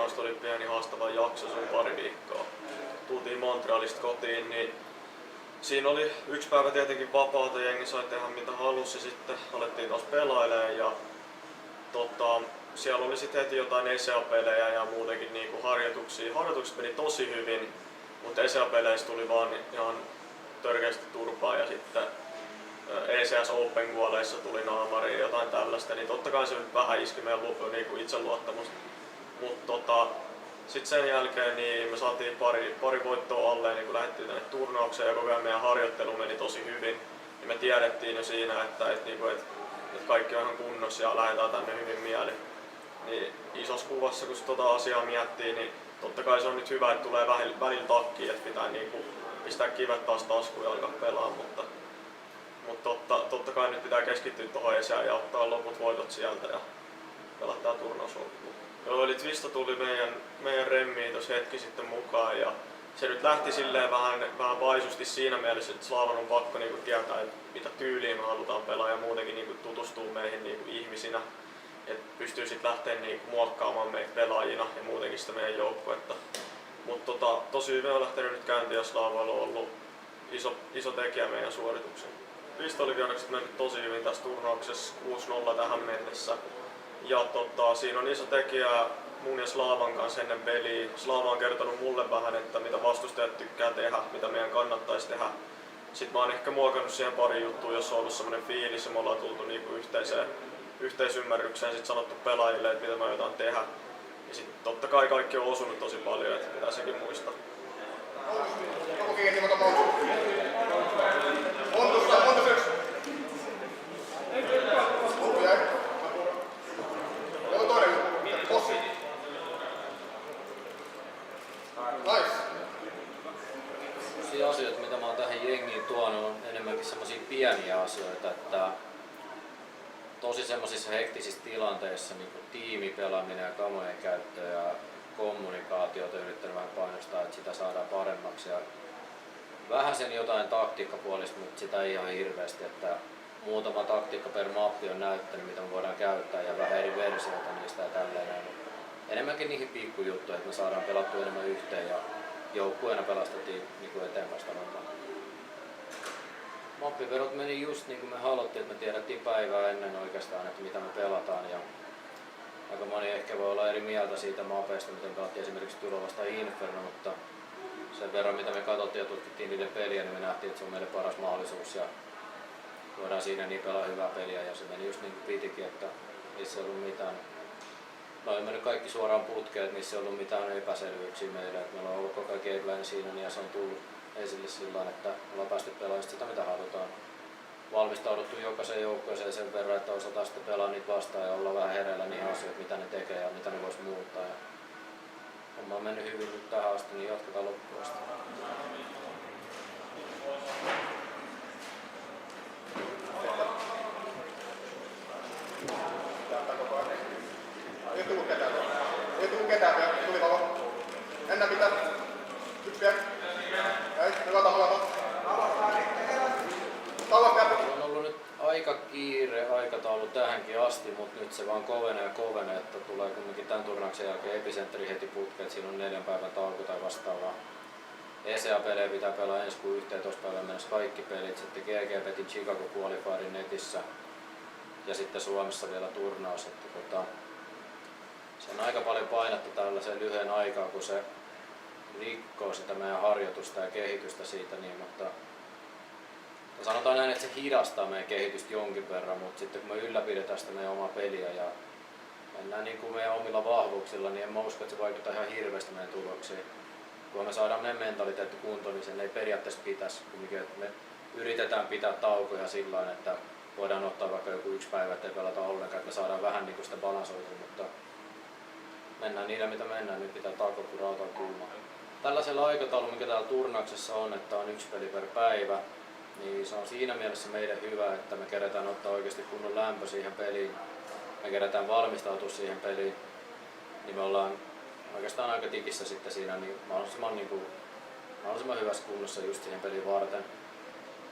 turnausta oli pieni haastava jakso, se oli pari viikkoa. Tultiin Montrealista kotiin, niin siinä oli yksi päivä tietenkin vapaata, jengi sai tehdä mitä halusi, sitten alettiin taas pelailemaan ja siellä oli sitten heti jotain ESEA-pelejä ja muutenkin niinku harjoituksia. Harjoitukset meni tosi hyvin, mutta ESEA-peleissä tuli vaan ihan törkeästi turpaa ja sitten ECS Open-kuoleissa tuli naamari ja jotain tällaista, niin totta kai se nyt vähän iski meidän niinku itseluottamusta. Mutta sitten sen jälkeen niin me saatiin pari voittoa alle niin kun lähdettiin tänne turnaukseen ja koko ajan meidän harjoittelu meni tosi hyvin. Niin me tiedettiin jo siinä, että kaikki on ihan kunnossa ja lähdetään tänne hyvin mielin. Niin isossa kuvassa kun tota asiaa miettii, niin totta kai se on nyt hyvä, että tulee välillä takkiin, että pitää niinku pistää kivet taas taskuun ja alkaa pelaa, mutta totta kai nyt pitää keskittyä tuohon esään ja ottaa loput voitot sieltä ja pelata tää turnaus loppuun. Joo, eli Twista tuli meidän remmiin tuossa hetki sitten mukaan ja se nyt lähti silleen vähän vaisusti siinä mielessä, että Slaavan on pakko niinku tietää, että mitä tyyliä me halutaan pelaa ja muutenkin niinku tutustua meihin niinku ihmisinä. Että pystyy sitten lähteä niinku muokkaamaan meitä pelaajina ja muutenkin sitä meidän joukkuetta. Mutta tosi hyvin on lähtenyt nyt käyntiin ja Slaavalla on ollut iso tekijä meidän suorituksen. Pistolivierokset mennyt tosi hyvin tässä turnauksessa 6-0 tähän mennessä. Ja siinä on iso tekijä mun ja Slaavan kanssa ennen peliä. Slaava on kertonut mulle vähän, että mitä vastustajat tykkää tehdä, mitä meidän kannattaisi tehdä. Sitten mä oon ehkä muokannut siihen pari juttua, jos on ollut semmoinen fiilis ja me ollaan tultu niinku yhteisymmärrykseen sit sanottu pelaajille, että mitä me aiotaan tehdä. Ja sitten totta kai kaikki on osunut tosi paljon, että pitää sekin muistaa. Sellaisia asioita, mitä mä oon tähän jengiin tuonut, on enemmänkin semmosia pieniä asioita, että tosi semmoisissa hektisissä tilanteissa niin kuin tiimipelaaminen ja kamojen käyttö ja kommunikaatiota yrittänyt vähän painostaa, että sitä saadaan paremmaksi. Ja vähän sen jotain taktiikkapuolista, mutta sitä ei ihan hirveästi, että muutama taktiikka per mappi on näyttänyt, mitä me voidaan käyttää ja vähän eri versioita niistä ja tälleen. Enemmänkin niihin pikkujuttuihin, että me saadaan pelattua enemmän yhteen ja joukkueena pelastettiin niin eteenpäin sanotaan. Mappiverot meni just niin kuin me haluttiin, että me tiedettiin päivää ennen oikeastaan, että mitä me pelataan. Ja aika moni ehkä voi olla eri mieltä siitä mapeista, miten pelattiin esimerkiksi Turovasta Inferno, mutta sen verran mitä me katsottiin ja tutkittiin niiden peliä, niin me nähtiin, että se on meille paras mahdollisuus ja voidaan siinä niin pelaa hyvää peliä ja se meni just niin kuin pitikin, että niissä ei ollut mitään. Me olemme mennyt kaikki suoraan putkeen, että niissä ei ollut mitään epäselvyyksiä meille. Että meillä on ollut koko ajan gameplan siinä niin ja se on tullut esille sillä että ollaan päästy pelaamaan sitä mitä halutaan. Valmistauduttu jokaiseen joukkueeseen sen verran, että osataan sitten pelaa niitä vastaan ja olla vähän hereillä niihin asioihin, mitä ne tekee ja mitä ne vois muuttaa. Ja homma on mennyt hyvin nyt tähän asti, niin jatketaan loppuun asti. Ei tullut ketään vielä. Tuli valo. Ennä pitää. Yksi vielä. Ei, hyvä tavalla. On ollut nyt aika kiire aikataulu tähänkin asti, mutta nyt se vaan kovenee, että tulee kuitenkin tämän turnauksen jälkeen Epicenteri heti putkeen, siinä on 4 päivän tauko tai vastaavaa. ECA-pelejä pitää pelaa ensi kuun 11 päivän mennessä kaikki pelit, sitten GG petin Chicago Qualifierin netissä ja sitten Suomessa vielä turnaus. Että se on aika paljon painetta tällaiseen lyhyen aikaa, kun se rikkoo sitä meidän harjoitusta ja kehitystä siitä, niin, mutta sanotaan näin, että se hidastaa meidän kehitystä jonkin verran, mutta sitten kun me ylläpidetään sitä meidän omaa peliä ja mennään niin kuin meidän omilla vahvuuksilla, niin en mä usko, että se vaikuttaa ihan hirveästi meidän tuloksiin. Kun me saadaan meidän mentaliteetti kuntoon, niin sen ei periaatteessa pitäisi, että me yritetään pitää taukoja sillä tavalla, että voidaan ottaa vaikka joku 1 päivä, ettei pelata ollenkaan, että me saadaan vähän niin kuin sitä balansoitua, mutta mennään niillä mitä mennään, nyt pitää takoa kun rauta on kuuma. Tällaisella aikataululla, mikä täällä turnauksessa on, että on 1 peli per päivä, niin se on siinä mielessä meidän hyvä, että me kerätään ottaa oikeasti kunnon lämpö siihen peliin. Me kerätään valmistautua siihen peliin, niin me ollaan oikeastaan aika tikissä sitten siinä niin mahdollisimman hyvässä kunnossa just siihen peliin varten.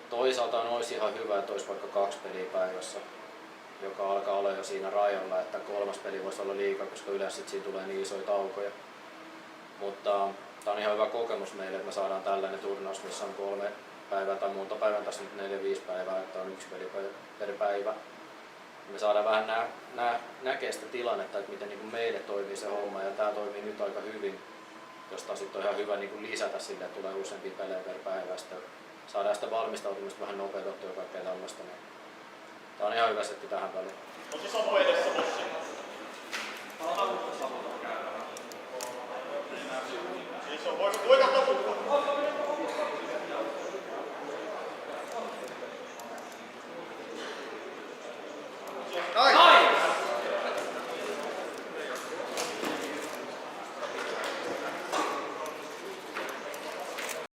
Toisaalta olisi ihan hyvä, että olisi vaikka 2 peliä päivässä. joka alkaa olla jo siinä rajalla, että 3. peli voisi olla liikaa, koska yleensä siinä tulee niin isoja taukoja. Mutta tämä on ihan hyvä kokemus meille, että me saadaan tällainen turnaus, missä on 3 päivää tai monta päivää, tässä nyt 4-5 päivää, että on 1 peli per päivä. Me saadaan vähän näkee sitä tilannetta, että miten niin meille toimii se homma, ja tämä toimii nyt aika hyvin, josta sitten on ihan hyvä niin lisätä sille, että tulee useampia pelejä per päivä. Sitten saadaan sitä valmistautumista vähän nopeutettua ja kaikkea tällaista. Tämä on ihan hyvä setti tähän väliin. On se Samu edessä, Bossi. Siis on poika taputtaa.